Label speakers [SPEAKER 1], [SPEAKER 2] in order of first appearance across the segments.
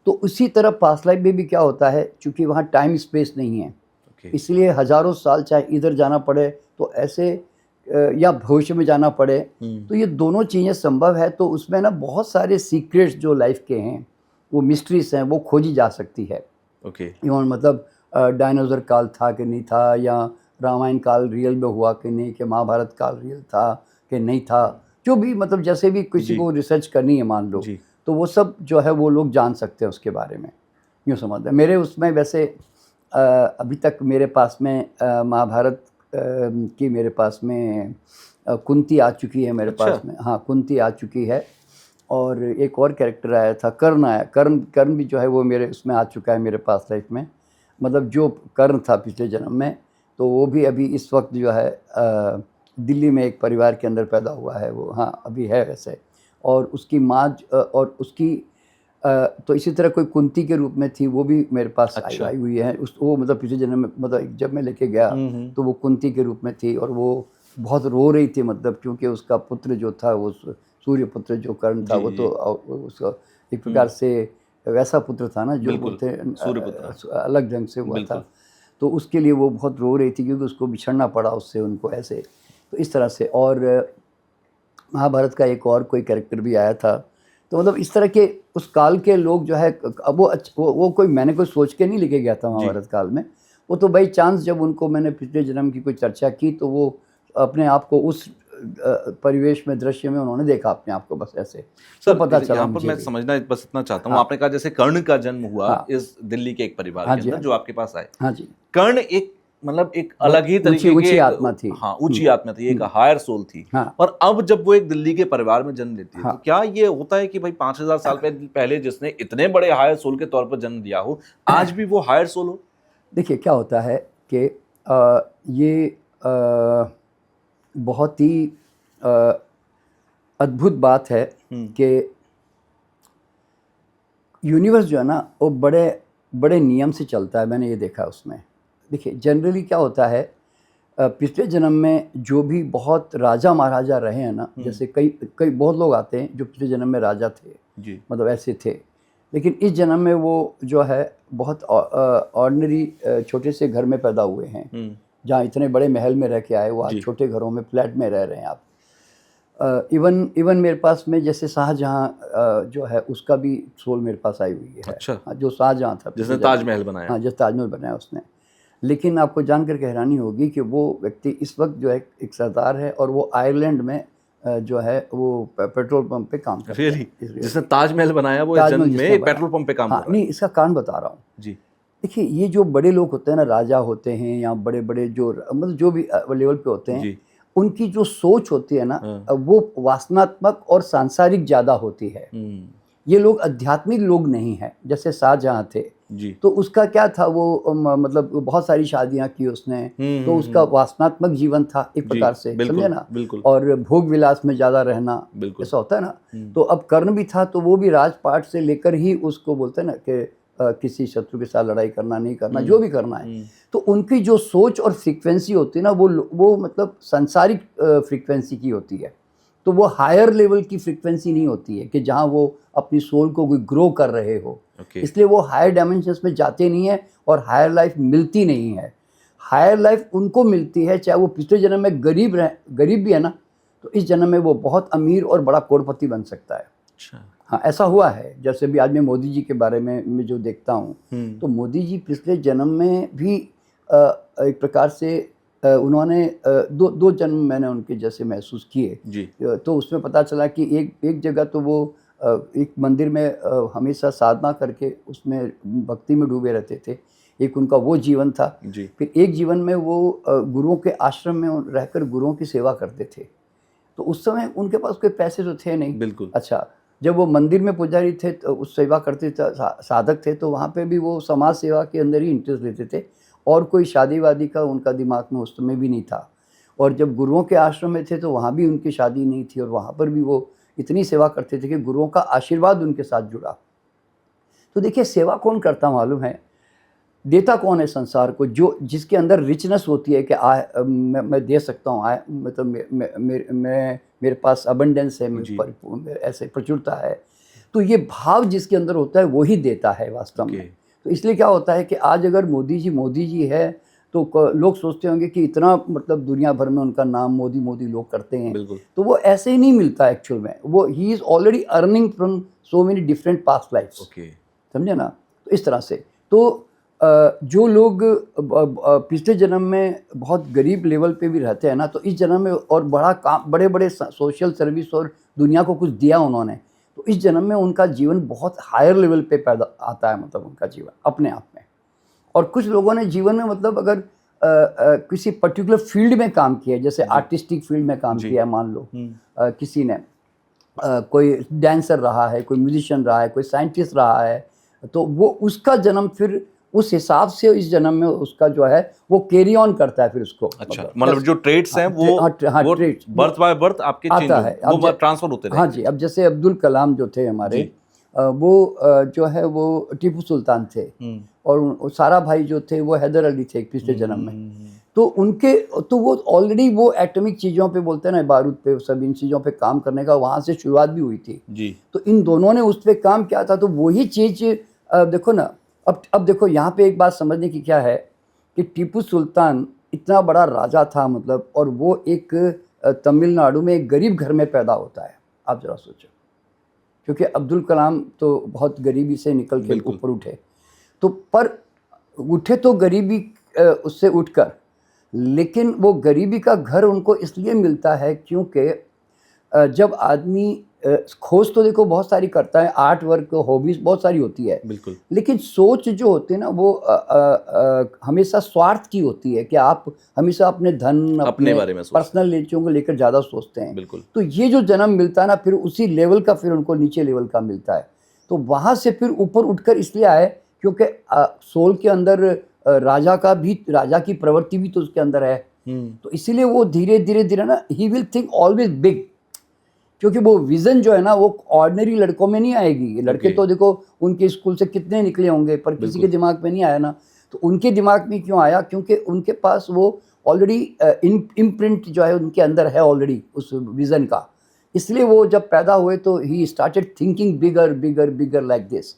[SPEAKER 1] तो उसी तरह पास्ट लाइफ में भी क्या होता है, चूँकि वहाँ टाइम स्पेस नहीं है,
[SPEAKER 2] ओके।
[SPEAKER 1] इसलिए हज़ारों साल चाहे इधर जाना पड़े तो ऐसे या भविष्य में जाना पड़े, तो ये दोनों चीज़ें संभव है। तो उसमें ना बहुत सारे सीक्रेट्स जो लाइफ के हैं, वो मिस्ट्रीज़ हैं, वो खोजी जा सकती है।
[SPEAKER 2] ओके।
[SPEAKER 1] इवन मतलब डायनासोर काल था कि नहीं था, या रामायण काल रियल में हुआ कि नहीं, कि महाभारत काल रियल था कि नहीं था, जो भी मतलब जैसे भी किसी
[SPEAKER 2] जी।
[SPEAKER 1] को रिसर्च करनी है मान लो,
[SPEAKER 2] जी।
[SPEAKER 1] तो वो सब जो है वो लोग जान सकते हैं उसके बारे में। यूँ समझ लें मेरे उसमें वैसे अभी तक मेरे पास में महाभारत की मेरे पास में कुंती आ चुकी है मेरे
[SPEAKER 2] अच्छा।
[SPEAKER 1] पास में। हाँ, कुंती आ चुकी है, और एक और कैरेक्टर आया था, कर्ण आया। कर्ण भी जो है वो मेरे उसमें आ चुका है मेरे पास लाइफ में। मतलब जो कर्ण था पिछले जन्म में, तो वो भी अभी इस वक्त जो है दिल्ली में एक परिवार के अंदर पैदा हुआ है वो। हाँ, अभी है वैसे। और उसकी माँ और उसकी तो इसी तरह कोई कुंती के रूप में थी, वो भी मेरे पास
[SPEAKER 2] अच्छा।
[SPEAKER 1] आई हुई है। वो मतलब पिछले जन्म में, मतलब जब मैं लेके गया तो वो कुंती के रूप में थी, और वो बहुत रो रही थी, मतलब क्योंकि उसका पुत्र जो था वो सूर्य पुत्र जो कर्ण था,
[SPEAKER 2] जी,
[SPEAKER 1] वो
[SPEAKER 2] जी,
[SPEAKER 1] तो उसका एक प्रकार से वैसा पुत्र था ना जो
[SPEAKER 2] बिल्कुल,
[SPEAKER 1] बोलते हैं
[SPEAKER 2] सूर्यपुत्र।
[SPEAKER 1] अलग ढंग से हुआ
[SPEAKER 2] बिल्कुल।
[SPEAKER 1] था। तो उसके लिए वो बहुत रो रही थी, क्योंकि उसको बिछड़ना पड़ा उससे, उनको ऐसे। तो इस तरह से। और महाभारत का एक और कोई कैरेक्टर भी आया था। तो मतलब इस तरह के उस काल के लोग जो है, अब वो कोई मैंने कोई सोच के नहीं लेके गया था
[SPEAKER 2] जी।
[SPEAKER 1] महाभारत काल में। वो तो बाई चांस जब उनको मैंने पिछले जन्म की कोई चर्चा की, तो वो अपने आप को उस परिवेश में, दृश्य में उन्होंने देखा अपने आप को, बस ऐसे। तो
[SPEAKER 2] सर,
[SPEAKER 1] पता चला
[SPEAKER 2] यहाँ पर
[SPEAKER 1] मुझे
[SPEAKER 2] मैं
[SPEAKER 1] भी।
[SPEAKER 2] समझना बस इतना चाहता हूँ,
[SPEAKER 1] हाँ,
[SPEAKER 2] आपने कहा जैसे कर्ण का जन्म हुआ
[SPEAKER 1] हाँ,
[SPEAKER 2] इस दिल्ली के एक परिवार
[SPEAKER 1] हाँ
[SPEAKER 2] के
[SPEAKER 1] जी,
[SPEAKER 2] अंदर
[SPEAKER 1] हाँ
[SPEAKER 2] जो
[SPEAKER 1] जी,
[SPEAKER 2] आपके पास आए।
[SPEAKER 1] हाँ जी।
[SPEAKER 2] कर्ण एक मतलब एक
[SPEAKER 1] बहुत
[SPEAKER 2] अलग ही
[SPEAKER 1] ऊँची
[SPEAKER 2] तरीके के
[SPEAKER 1] ऊँची
[SPEAKER 2] एक,
[SPEAKER 1] आत्मा थी।
[SPEAKER 2] हाँ, ऊंची आत्मा थी, एक
[SPEAKER 1] हुँ,
[SPEAKER 2] हायर सोल थी।
[SPEAKER 1] हाँ,
[SPEAKER 2] और अब जब वो एक दिल्ली के परिवार में जन्म लेती है, तो
[SPEAKER 1] हाँ।
[SPEAKER 2] क्या ये होता है कि भाई 5000 साल पहले जिसने इतने बड़े हायर सोल के तौर पर जन्म दिया हो, आज भी वो हायर सोल हो?
[SPEAKER 1] देखिए क्या होता है कि ये बहुत ही अ, अद्भुत बात है कि यूनिवर्स जो है ना, वो बड़े बड़े नियम से चलता है। मैंने ये देखा उसमें। देखिए जनरली क्या होता है, पिछले जन्म में जो भी बहुत राजा महाराजा रहे हैं ना, जैसे कई कई बहुत लोग आते हैं जो पिछले जन्म में राजा थे,
[SPEAKER 2] जी।
[SPEAKER 1] मतलब ऐसे थे। लेकिन इस जन्म में वो जो है बहुत ऑर्डिनरी छोटे से घर में पैदा हुए हैं, जहाँ इतने बड़े महल में रह के आए, वो आज
[SPEAKER 2] जी।
[SPEAKER 1] छोटे घरों में, फ्लैट में रह रहे हैं आप। इवन मेरे पास में जैसे शाहजहाँ जो है, उसका भी सोल मेरे पास आई हुई है।
[SPEAKER 2] अच्छा।
[SPEAKER 1] हाँ, जो शाहजहाँ था पिछले
[SPEAKER 2] जिसने
[SPEAKER 1] जन्म में।
[SPEAKER 2] ताजमहल बनाया।
[SPEAKER 1] हाँ, जो ताजमहल बनाया उसने। लेकिन आपको जानकर के हैरानी होगी कि वो व्यक्ति इस वक्त जो है एक सरदार है, और वो आयरलैंड में जो है वो पेट्रोल पंप पे काम करता
[SPEAKER 2] रियली?
[SPEAKER 1] है।
[SPEAKER 2] जिसने ताजमहल बनाया वो इस
[SPEAKER 1] ताजमहल
[SPEAKER 2] जन्म में
[SPEAKER 1] जिसने
[SPEAKER 2] एक
[SPEAKER 1] बनाया।
[SPEAKER 2] पेट्रोल पंप पे काम
[SPEAKER 1] हाँ,
[SPEAKER 2] कर रहा
[SPEAKER 1] नहीं,
[SPEAKER 2] है।
[SPEAKER 1] इसका कारण बता रहा हूँ।
[SPEAKER 2] जी।
[SPEAKER 1] देखिए ये जो बड़े लोग होते हैं ना, राजा होते हैं या बड़े-बड़े जो मतलब जो भी लेवल पे होते हैं,
[SPEAKER 2] जी।
[SPEAKER 1] उनकी जो सोच होती है ना,
[SPEAKER 2] हाँ।
[SPEAKER 1] वो वासनात्मक और सांसारिक ज़्यादा होती है। ये लोग आध्यात्मिक लोग नहीं हैं, जैसे शाहजहाँ थे।
[SPEAKER 2] जी।
[SPEAKER 1] तो उसका क्या था, वो मतलब बहुत सारी शादियाँ की उसने, तो उसका वासनात्मक जीवन था एक
[SPEAKER 2] जी,
[SPEAKER 1] प्रकार से, समझे
[SPEAKER 2] बिल्कुल,
[SPEAKER 1] ना?
[SPEAKER 2] बिल्कुल,
[SPEAKER 1] और भोग विलास में ज़्यादा रहना,
[SPEAKER 2] बिल्कुल।
[SPEAKER 1] ऐसा होता है ना? तो अब कर्ण भी था, तो वो भी राजपाट से लेकर ही उसको बोलते हैं ना कि किसी शत्रु के साथ लड़ाई करना, नहीं करना, जो भी करना है। तो उनकी जो सोच और फ्रीक्वेंसी होती है ना, वो मतलब सांसारिक फ्रीक्वेंसी की होती है। तो वो हायर लेवल की फ्रीक्वेंसी नहीं होती है कि जहाँ वो अपनी सोल को कोई ग्रो कर रहे हो।
[SPEAKER 2] ओके।
[SPEAKER 1] इसलिए वो हायर डायमेंशंस में जाते नहीं हैं, और हायर लाइफ मिलती नहीं है। हायर लाइफ उनको मिलती है, चाहे वो पिछले जन्म में गरीब भी है ना, तो इस जन्म में वो बहुत अमीर और बड़ा करोड़पति बन सकता है।
[SPEAKER 2] अच्छा।
[SPEAKER 1] हाँ, ऐसा हुआ है। जैसे भी आज मैं मोदी जी के बारे में मैं जो देखता हूँ, तो मोदी जी पिछले जन्म में भी एक प्रकार से उन्होंने दो जन्म मैंने उनके जैसे महसूस किए।
[SPEAKER 2] जी।
[SPEAKER 1] तो उसमें पता चला कि एक जगह तो वो एक मंदिर में हमेशा साधना करके उसमें भक्ति में डूबे रहते थे। एक उनका वो जीवन था।
[SPEAKER 2] जी।
[SPEAKER 1] फिर एक जीवन में वो गुरुओं के आश्रम में रहकर गुरुओं की सेवा करते थे। तो उस समय उनके पास कोई पैसे तो थे नहीं।
[SPEAKER 2] बिल्कुल।
[SPEAKER 1] अच्छा, जब वो मंदिर में पुजारी थे, तो उस सेवा करते थे, साधक थे, तो वहाँ पे भी वो समाज सेवा के अंदर ही इंटरेस्ट लेते थे, और कोई शादी-वादी का उनका दिमाग में उस समय भी नहीं था। और जब गुरुओं के आश्रम में थे, तो वहाँ भी उनकी शादी नहीं थी, और वहाँ पर भी वो इतनी सेवा करते थे कि गुरुओं का आशीर्वाद उनके साथ जुड़ा। तो देखिए सेवा कौन करता मालूम है? देता कौन है संसार को? जो जिसके अंदर रिचनेस होती है कि मैं दे सकता हूँ, मतलब मेरे पास अबंडेंस है,
[SPEAKER 2] जी।
[SPEAKER 1] ऐसे प्रचुरता है। तो ये भाव जिसके अंदर होता है वो ही देता है वास्तव में।
[SPEAKER 2] Okay.
[SPEAKER 1] तो इसलिए क्या होता है कि आज अगर मोदी जी है तो लोग सोचते होंगे कि इतना मतलब दुनिया भर में उनका नाम मोदी मोदी लोग करते हैं,
[SPEAKER 2] बिल्कुल।
[SPEAKER 1] तो वो ऐसे ही नहीं मिलता एक्चुअल में। वो ही is already earning from so many different past lifes.
[SPEAKER 2] Okay.
[SPEAKER 1] समझे ना? तो इस तरह से तो जो लोग पिछले जन्म में बहुत गरीब लेवल पे भी रहते हैं ना, तो इस जन्म में और बड़ा काम, बड़े बड़े सोशल सर्विस और दुनिया को कुछ दिया उन्होंने, तो इस जन्म में उनका जीवन बहुत हायर लेवल पे पैदा आता है, मतलब उनका जीवन अपने आप में। और कुछ लोगों ने जीवन में मतलब अगर किसी पर्टिकुलर फील्ड में काम किया है, जैसे आर्टिस्टिक फील्ड में काम किया है, मान लो किसी ने कोई डांसर रहा है, कोई म्यूजिशियन रहा है, कोई साइंटिस्ट रहा है, तो वो उसका जन्म फिर उस हिसाब से इस जन्म में उसका जो है वो कैरी ऑन करता है फिर उसको।
[SPEAKER 2] अच्छा, मतलब जो ट्रेड्स हैं वो
[SPEAKER 1] ट्रेड्स
[SPEAKER 2] बर्थ बाय बर्थ आपके चेंज
[SPEAKER 1] आता है,
[SPEAKER 2] वो ट्रांसफर होते रहे।
[SPEAKER 1] हाँ जी। अब जैसे अब्दुल कलाम जो थे हमारे, वो जो है वो टीपू सुल्तान थे, और सारा भाई जो थे वो हैदर अली थे पिछले जन्म में। तो उनके तो वो ऑलरेडी वो एटॉमिक चीज़ों पे बोलते हैं ना, बारूद पे, सब इन चीज़ों पे काम करने का वहाँ से शुरुआत भी हुई थी
[SPEAKER 2] जी।
[SPEAKER 1] तो इन दोनों ने उस पर काम किया था। तो वही चीज़ देखो ना, अब देखो यहाँ पे एक बात समझने की क्या है कि टीपू सुल्तान इतना बड़ा राजा था, मतलब, और वो एक तमिलनाडु में एक गरीब घर में पैदा होता है। आप जरा सोचो, क्योंकि अब्दुल कलाम तो बहुत गरीबी से निकल के ऊपर उठे, तो पर उठे तो गरीबी उससे उठकर, लेकिन वो गरीबी का घर उनको इसलिए मिलता है क्योंकि जब आदमी खोज तो देखो बहुत सारी करता है, आर्ट वर्क, हॉबीज बहुत सारी होती है,
[SPEAKER 2] बिल्कुल,
[SPEAKER 1] लेकिन सोच जो होती है ना वो हमेशा स्वार्थ की होती है कि आप हमेशा अपने धन, अपने
[SPEAKER 2] बारे में
[SPEAKER 1] पर्सनल चीज़ों को लेकर ज़्यादा सोचते हैं।
[SPEAKER 2] बिल्कुल।
[SPEAKER 1] तो ये जो जन्म मिलता है ना, फिर उसी लेवल का फिर उनको नीचे लेवल का मिलता है। तो वहाँ से फिर ऊपर उठकर इसलिए आए क्योंकि सोल के अंदर राजा की प्रवृत्ति भी तो उसके अंदर है। तो इसीलिए वो धीरे धीरे ना he will think always big, क्योंकि वो विजन जो है ना वो ऑर्डिनरी लड़कों में नहीं आएगी। लड़के तो देखो उनके स्कूल से कितने निकले होंगे, पर किसी के दिमाग में नहीं आया ना। तो उनके दिमाग में क्यों आया? क्योंकि उनके पास वो ऑलरेडी इम्प्रिंट जो है उनके अंदर है ऑलरेडी उस विजन का। इसलिए वो जब पैदा हुए तो he started thinking bigger bigger bigger like this,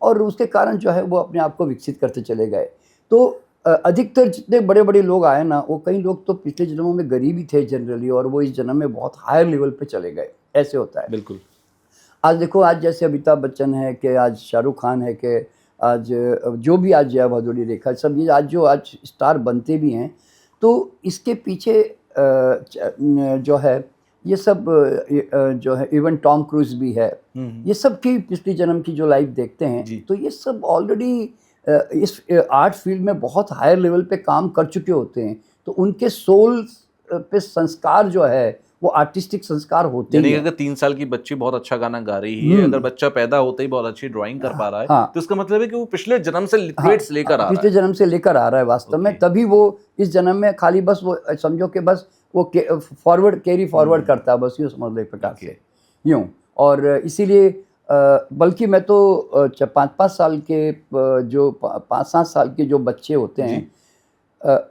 [SPEAKER 1] और उसके कारण जो है वो अपने आप को विकसित करते चले गए। तो अधिकतर जितने बड़े बड़े लोग आए ना, वो कई लोग तो पिछले जन्मों में गरीब ही थे जनरली, और वो इस जन्म में बहुत हायर लेवल पे चले गए, ऐसे होता है।
[SPEAKER 2] बिल्कुल।
[SPEAKER 1] आज देखो, आज जैसे अमिताभ बच्चन है, कि आज शाहरुख खान है, कि आज जो भी आज जया भादुड़ी, रेखा, सब ये आज स्टार बनते भी हैं, तो इसके पीछे जो है ये सब जो है, इवन टॉम क्रूज भी है, ये सब की पिछली जन्म की जो लाइफ देखते हैं, तो ये सब ऑलरेडी इस आर्ट फील्ड में बहुत हायर लेवल पे काम कर चुके होते हैं। तो उनके सोल पे संस्कार जो है वो आर्टिस्टिक संस्कार होते हैं।
[SPEAKER 2] अगर 3 साल की बच्ची बहुत अच्छा गाना गा रही है, अगर बच्चा पैदा होते ही बहुत अच्छी ड्राइंग कर पा रहा है, तो इसका मतलब है कि वो पिछले जन्म से ट्रेट्स लेकर आ रहा है,
[SPEAKER 1] पिछले जन्म से लेकर आ रहा है वास्तव में। तभी वो इस जन्म में खाली बस वो समझो कि बस वो कैरी फॉरवर्ड करता है, बस यूँ समझ लो एक प्रकार से, यूँ। और इसीलिए बल्कि मैं तो 5-5 साल के जो 5-7 साल के जो बच्चे होते हैं,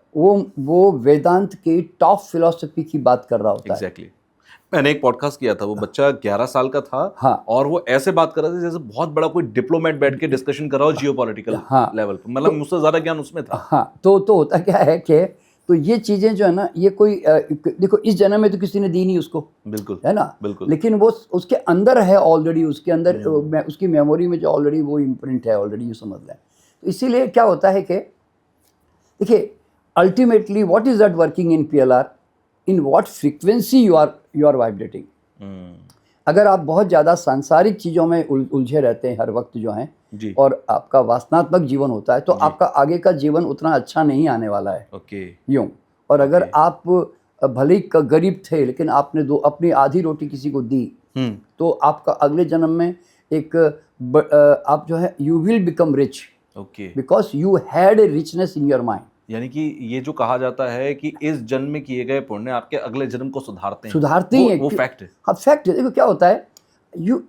[SPEAKER 1] वो वेदांत के टॉप फिलॉसफी की बात कर रहा होता है।
[SPEAKER 2] एग्जैक्टली। मैंने एक पॉडकास्ट किया था, वो बच्चा 11 साल का था, और वो ऐसे बात कर रहा था जैसे बहुत बड़ा कोई डिप्लोमेट बैठ के डिस्कशन कर रहा हो जियोपॉलिटिकल लेवल पर, मतलब मुझसे ज्यादा ज्ञान उसमें था।
[SPEAKER 1] हाँ, तो होता क्या है कि तो ये चीज़ें जो है ना, ये कोई देखो इस जन्म में तो किसी ने दी नहीं उसको,
[SPEAKER 2] बिल्कुल,
[SPEAKER 1] है ना,
[SPEAKER 2] बिल्कुल,
[SPEAKER 1] लेकिन वो उसके अंदर है ऑलरेडी, उसके अंदर उसकी मेमोरी में जो ऑलरेडी वो इम्प्रिंट है ऑलरेडी, ये समझ लें। तो इसीलिए क्या होता है कि देखिए, ultimately what is that working in PLR, in what frequency you are vibrating. अगर आप बहुत ज़्यादा सांसारिक चीज़ों में उलझे रहते हैं हर वक्त जो हैं, और आपका वासनात्मक जीवन होता है, तो आपका आगे का जीवन उतना अच्छा नहीं आने वाला है, यूँ। और अगर आप भले ही गरीब थे, लेकिन आपने अपनी आधी रोटी किसी को दी, तो आपका अगले जन्म में एक आप जो है you will become rich, because you had a richness in your mind.
[SPEAKER 2] यानी कि ये जो कहा जाता है कि इस जन्म में किए गए पुण्य आपके अगले जन्म को सुधारते हैं, वो फैक्ट है।
[SPEAKER 1] हाँ, फैक्ट है। देखो क्या होता है,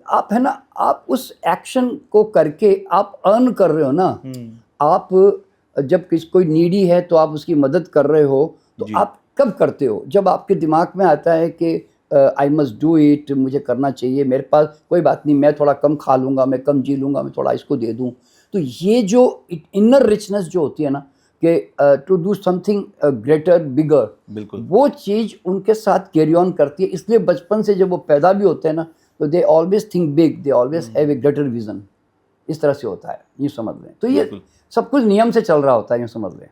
[SPEAKER 1] आप है ना, आप उस एक्शन को करके आप अर्न कर रहे हो ना। आप जब कोई नीडी है तो आप उसकी मदद कर रहे हो, तो आप कब करते हो? जब आपके दिमाग में आता है कि आई मस्ट डू इट, मुझे करना चाहिए, मेरे पास कोई बात नहीं, मैं थोड़ा कम खा लूँगा, मैं कम जी लूँगा, मैं थोड़ा इसको दे दूँ। तो ये जो इनर रिचनेस जो होती है ना कि टू डू समथिंग ग्रेटर बिगर,
[SPEAKER 2] बिल्कुल
[SPEAKER 1] वो चीज़ उनके साथ कैरी ऑन करती है। इसलिए बचपन से जब वो पैदा भी होते हैं ना तो they always think big, they always have a greater vision. इस तरह से होता है, यूँ समझ लें। तो ये सब कुछ नियम से चल रहा होता है, यूँ समझ लें।